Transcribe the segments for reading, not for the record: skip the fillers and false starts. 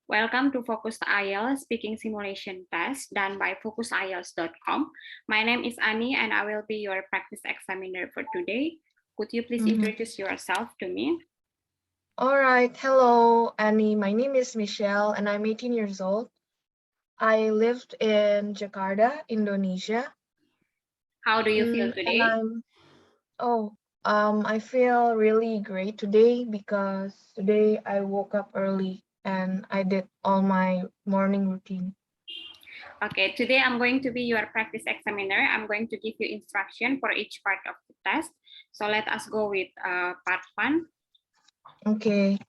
Welcome to Focus IELTS Speaking Simulation Test done by focusielts.com. My name is Annie and I will be your practice examiner for today. Could you please introduce yourself to me? All right. Hello, Annie. My name is Michele and I'm 18 years old. I lived in Jakarta, Indonesia. How do you feel today? I feel really great today because today I woke up early and I did all my morning routine. Okay, today I'm going to be your practice examiner. I'm going to give you instruction for each part of the test. So let us go with part 1. Okay.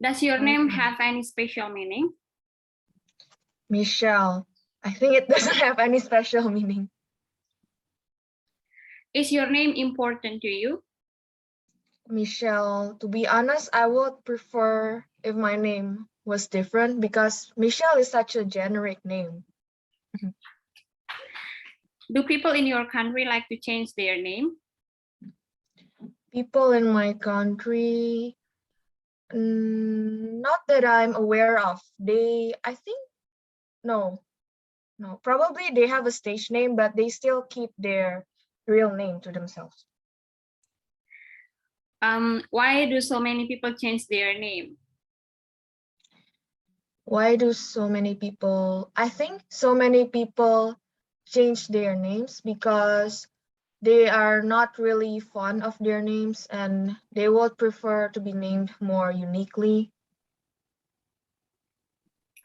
Does your name have any special meaning? Michele. I think it doesn't have any special meaning. Is your name important to you? Michele, to be honest, I would prefer if my name was different because Michele is such a generic name. Do people in your country like to change their name? People in my country, not that I'm aware of. No, probably they have a stage name, but they still keep their real name to themselves. Why do so many people change their name? Why do so many people? I think so many people change their names because they are not really fond of their names and they would prefer to be named more uniquely.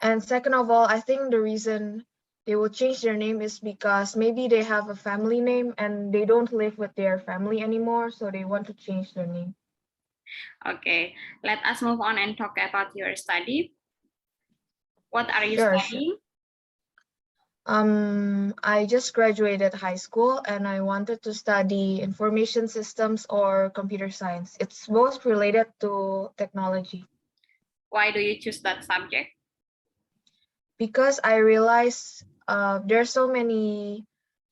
And second of all, I think the reason they will change their name is because maybe they have a family name and they don't live with their family anymore, so they want to change their name. Okay, let us move on and talk about your study. What are you studying? I just graduated high school and I wanted to study information systems or computer science. It's both related to technology. Why do you choose that subject? Because I realized there's so many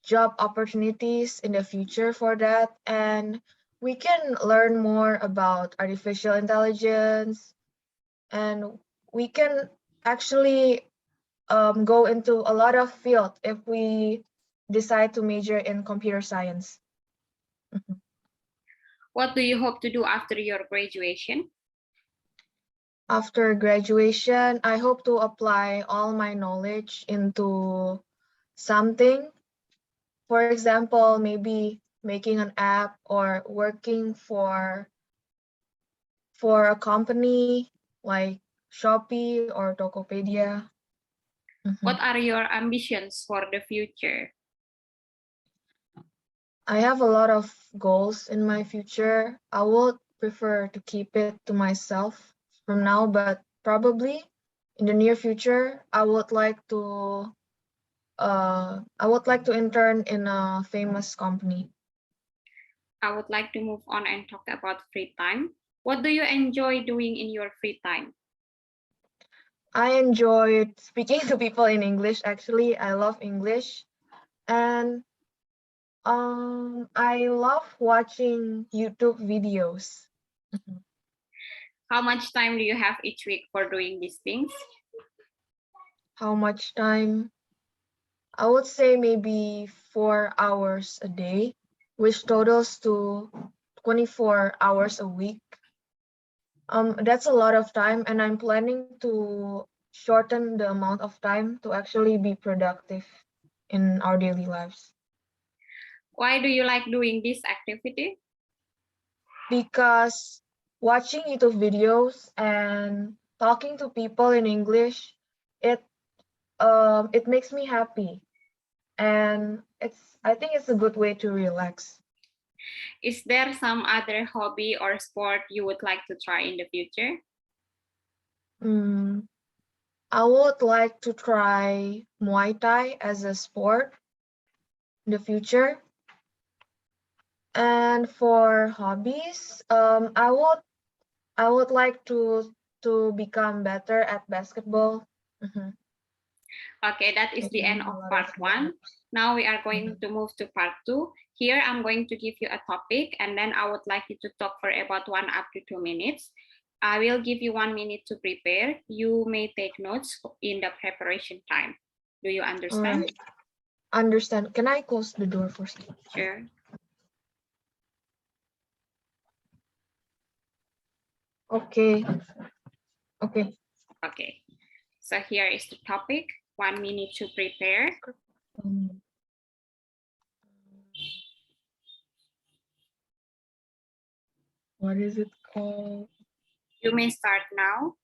job opportunities in the future for that, and we can learn more about artificial intelligence, and we can actually go into a lot of field if we decide to major in computer science. What do you hope to do after your graduation? After graduation, I hope to apply all my knowledge into something. For example, maybe making an app or working for a company like Shopee or Tokopedia. What are your ambitions for the future? I have a lot of goals in my future. I would prefer to keep it to myself from now, but probably in the near future, I would like to intern in a famous company. I would like to move on and talk about free time. What do you enjoy doing in your free time? I enjoyed speaking to people in English. Actually, I love English, and I love watching YouTube videos. How much time do you have each week for doing these things? How much time? I would say maybe 4 hours a day, which totals to 24 hours a week. That's a lot of time, and I'm planning to shorten the amount of time to actually be productive in our daily lives. Why do you like doing this activity? Because watching YouTube videos and talking to people in English, it makes me happy, and I think it's a good way to relax. Is there some other hobby or sport you would like to try in the future? I would like to try Muay Thai as a sport in the future. And for hobbies, I would like to become better at basketball. Okay, that is the end of part 1. Now we are going to move to part 2. Here I'm going to give you a topic and then I would like you to talk for about 1 up to 2 minutes. I will give you 1 minute to prepare. You may take notes in the preparation time. Do you All understand? right. Understand. Can I close the door for a second? Sure. Okay. Okay. Okay. So here is the topic. 1 minute to prepare. Um, what is it called? You may start now.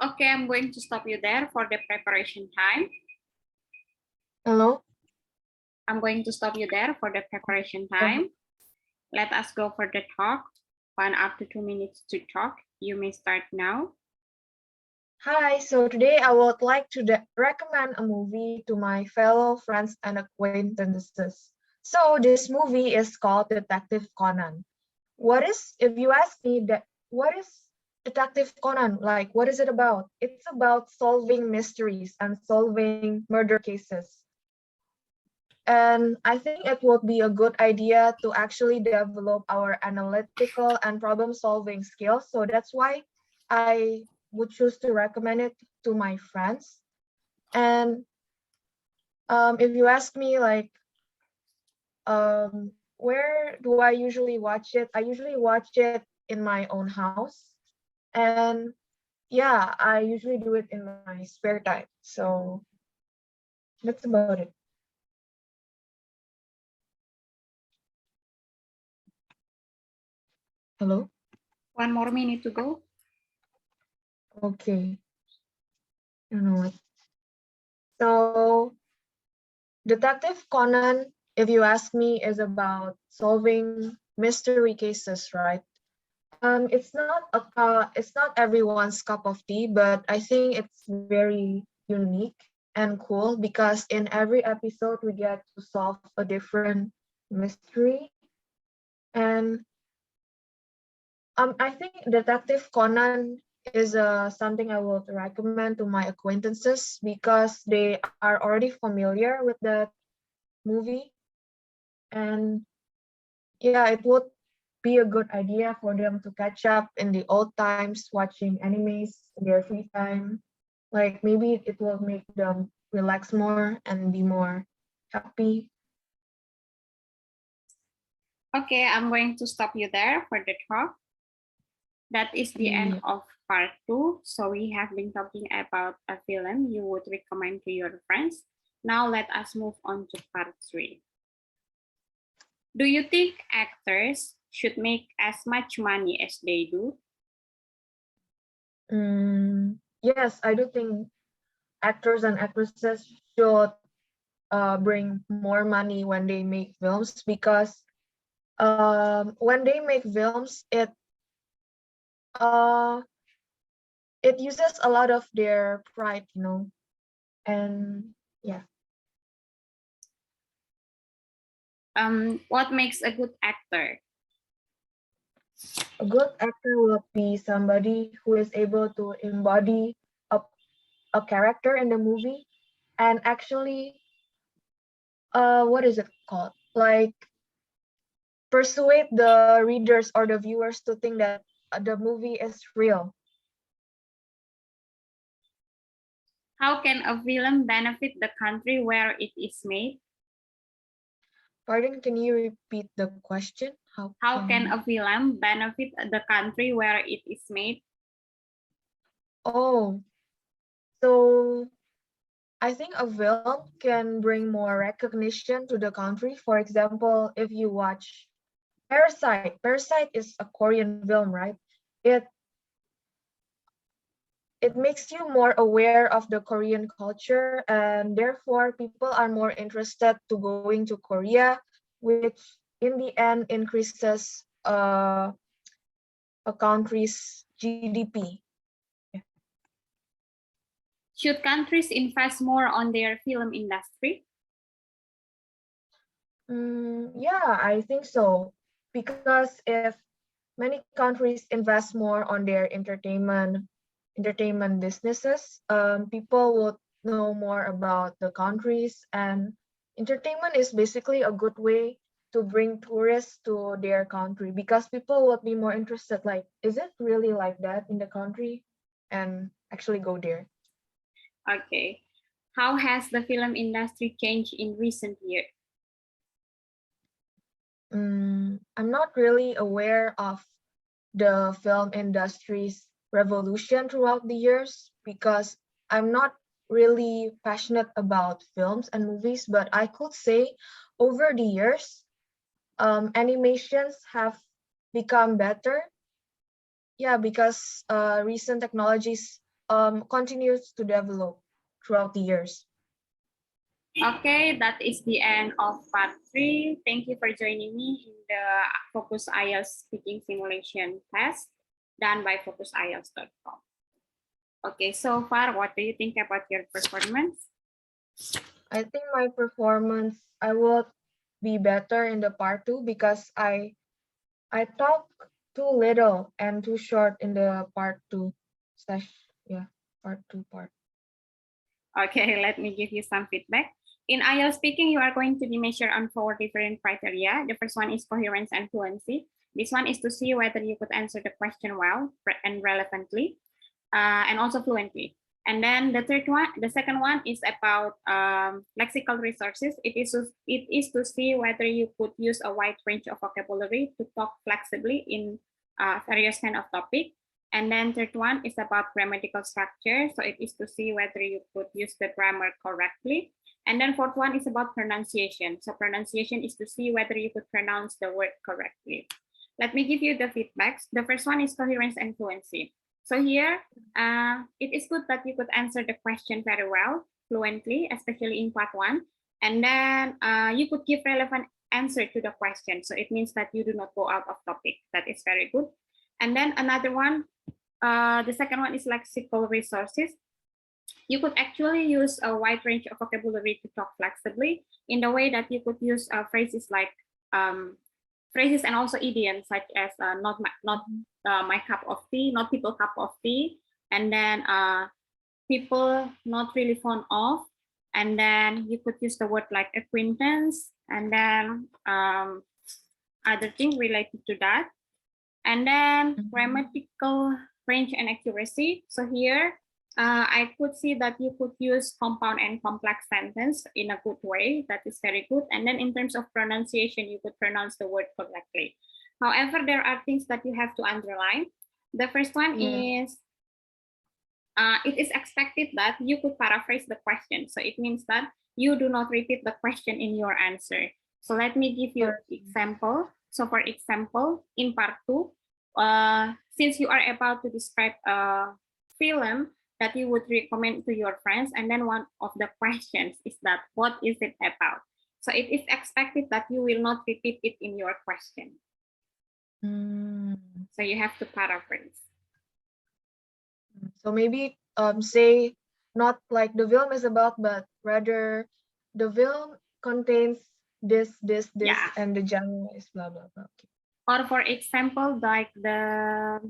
Okay, I'm going to stop you there for the preparation time. Hello? I'm going to stop you there for the preparation time. Let us go for the talk. 1 up to 2 minutes to talk. You may start now. Hi, so today I would like to recommend a movie to my fellow friends and acquaintances. So this movie is called Detective Conan. If you ask me, what is Detective Conan like? What is it about? It's about solving mysteries and solving murder cases. And I think it would be a good idea to actually develop our analytical and problem solving skills. So that's why I would choose to recommend it to my friends. And if you ask me, like, where do I usually watch it? I usually watch it in my own house. And yeah, I usually do it in my spare time. So that's about it. Hello? 1 more minute to go. Okay. I don't know what. So Detective Conan, if you ask me, is about solving mystery cases, right? It's not everyone's cup of tea, but I think it's very unique and cool because in every episode we get to solve a different mystery. And I think Detective Conan is something I would recommend to my acquaintances because they are already familiar with that movie. And yeah, it would be a good idea for them to catch up in the old times watching animes in their free time. Like maybe it will make them relax more and be more happy. Okay, I'm going to stop you there for the talk. That is the end of part 2. So we have been talking about a film you would recommend to your friends. Now let us move on to part 3. Do you think actors should make as much money as they do? Yes, I do think actors and actresses should bring more money when they make films because when they make films, uh, it uses a lot of their pride, and yeah. What makes a good actor? A good actor will be somebody who is able to embody a, a character in the movie and actually, what is it called? Like persuade the readers or the viewers to think that the movie is real. How can a film benefit the country where it is made? Pardon, can you repeat the question? How can a film benefit the country where it is made? Oh, so I think a film can bring more recognition to the country. For example, if you watch Parasite is a Korean film, right? It it makes you more aware of the Korean culture, and therefore people are more interested to going to Korea, which in the end increases a country's GDP. Should countries invest more on their film industry? Yeah, I think so. Because if many countries invest more on their entertainment businesses, people would know more about the countries, and entertainment is basically a good way to bring tourists to their country because people would be more interested, like, is it really like that in the country? And actually go there. Okay. How has the film industry changed in recent years? I'm not really aware of the film industry's revolution throughout the years because I'm not really passionate about films and movies, but I could say over the years, animations have become better. Yeah, because recent technologies continues to develop throughout the years. Okay, that is the end of part 3. Thank you for joining me in the Focus IELTS speaking simulation test done by focusielts.com. Okay, so far, what do you think about your performance? I think my performance, I will be better in the part 2 because I talk too little and too short in the part 2 session. Yeah, part 2 part. Okay, let me give you some feedback. In IELTS speaking, you are going to be measured on 4 different criteria. The first one is coherence and fluency. This one is to see whether you could answer the question well and relevantly, and also fluently. And then the second one is about lexical resources. It is to see whether you could use a wide range of vocabulary to talk flexibly in various kind of topic. And then third one is about grammatical structure. So it is to see whether you could use the grammar correctly. And then fourth one is about pronunciation. So pronunciation is to see whether you could pronounce the word correctly. Let me give you the feedbacks. The first one is coherence and fluency. So here, it is good that you could answer the question very well, fluently, especially in part 1. And then you could give relevant answer to the question. So it means that you do not go out of topic. That is very good. And then another one, the second one is lexical resources. You could actually use a wide range of vocabulary to talk flexibly in the way that you could use phrases like phrases and also idioms such as not my cup of tea, not people cup of tea, and then people not really fond of, and then you could use the word like acquaintance, and then other thing related to that, and then grammatical range and accuracy. So here I could see that you could use compound and complex sentence in a good way. That is very good. And then in terms of pronunciation, you could pronounce the word correctly. However, there are things that you have to underline. The first one is it is expected that you could paraphrase the question. So it means that you do not repeat the question in your answer. So let me give you an example. So for example, in part 2, since you are about to describe a film that you would recommend to your friends, and then one of the questions is that, what is it about? So it is expected that you will not repeat it in your question. So you have to paraphrase. So maybe say not like the film is about, but rather the film contains this, Yeah. and the genre is blah, blah, blah. Okay. Or for example, like the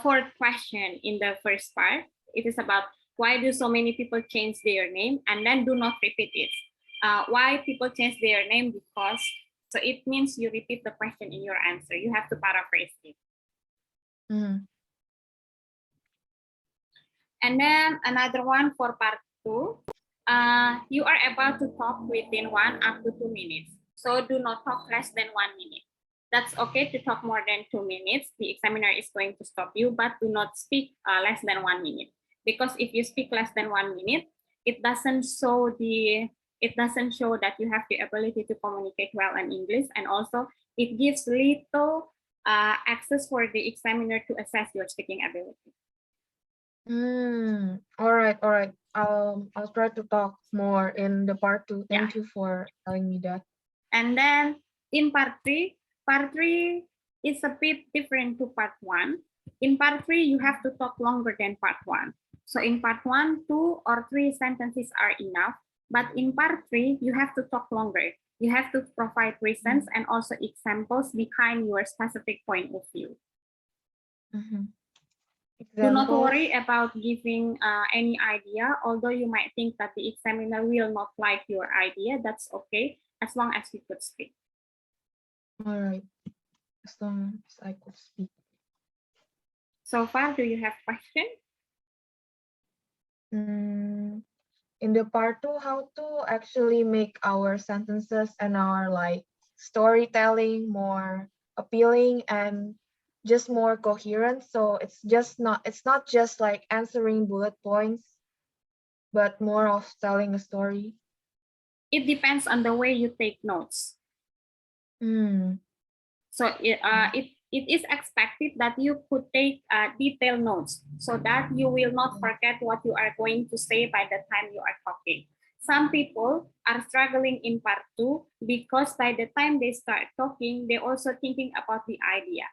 fourth question in the first part, it is about why do so many people change their name, and then do not repeat it. Why people change their name? Because, so it means you repeat the question in your answer. You have to paraphrase it. And then another one for part 2, you are about to talk within 1 up to 2 minutes. So do not talk less than 1 minute. That's okay to talk more than 2 minutes. The examiner is going to stop you, but do not speak less than 1 minute. Because if you speak less than 1 minute, it doesn't show that you have the ability to communicate well in English, and also it gives little access for the examiner to assess your speaking ability. All right. I'll try to talk more in the part 2. Thank you for telling me that. And then in part 3 is a bit different to part 1. In part 3, you have to talk longer than part 1. So in part 1, 2 or 3 sentences are enough. But in part 3, you have to talk longer. You have to provide reasons and also examples behind your specific point of view. Do not worry about giving any idea, although you might think that the examiner will not like your idea. That's okay, as long as you could speak. All right, as long as I could speak. So far, do you have questions? In the part 2, how to actually make our sentences and our storytelling more appealing and just more coherent. So it's not just like answering bullet points, but more of telling a story. It depends on the way you take notes. So it is expected that you could take detailed notes so that you will not forget what you are going to say by the time you are talking. Some people are struggling in part 2 because by the time they start talking, they're also thinking about the idea.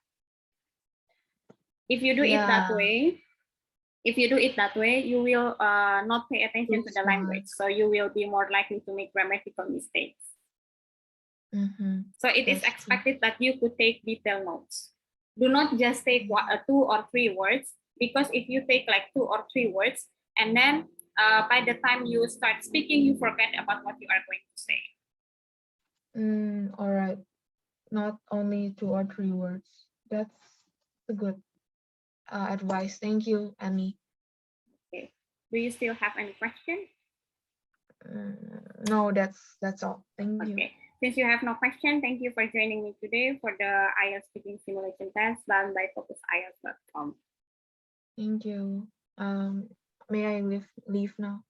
If you do it that way, you will not pay attention to the language. So you will be more likely to make grammatical mistakes. So it is expected that you could take detailed notes. Do not just take 2 or 3 words, because if you take like 2 or 3 words, and then by the time you start speaking, you forget about what you are going to say. All right. Not only 2 or 3 words. That's a good advice. Thank you, Annie. Okay. Do you still have any questions? No, that's all. Thank you. Okay. Since you have no question, thank you for joining me today for the IELTS speaking simulation test done by focusielts.com. Thank you. May I leave now?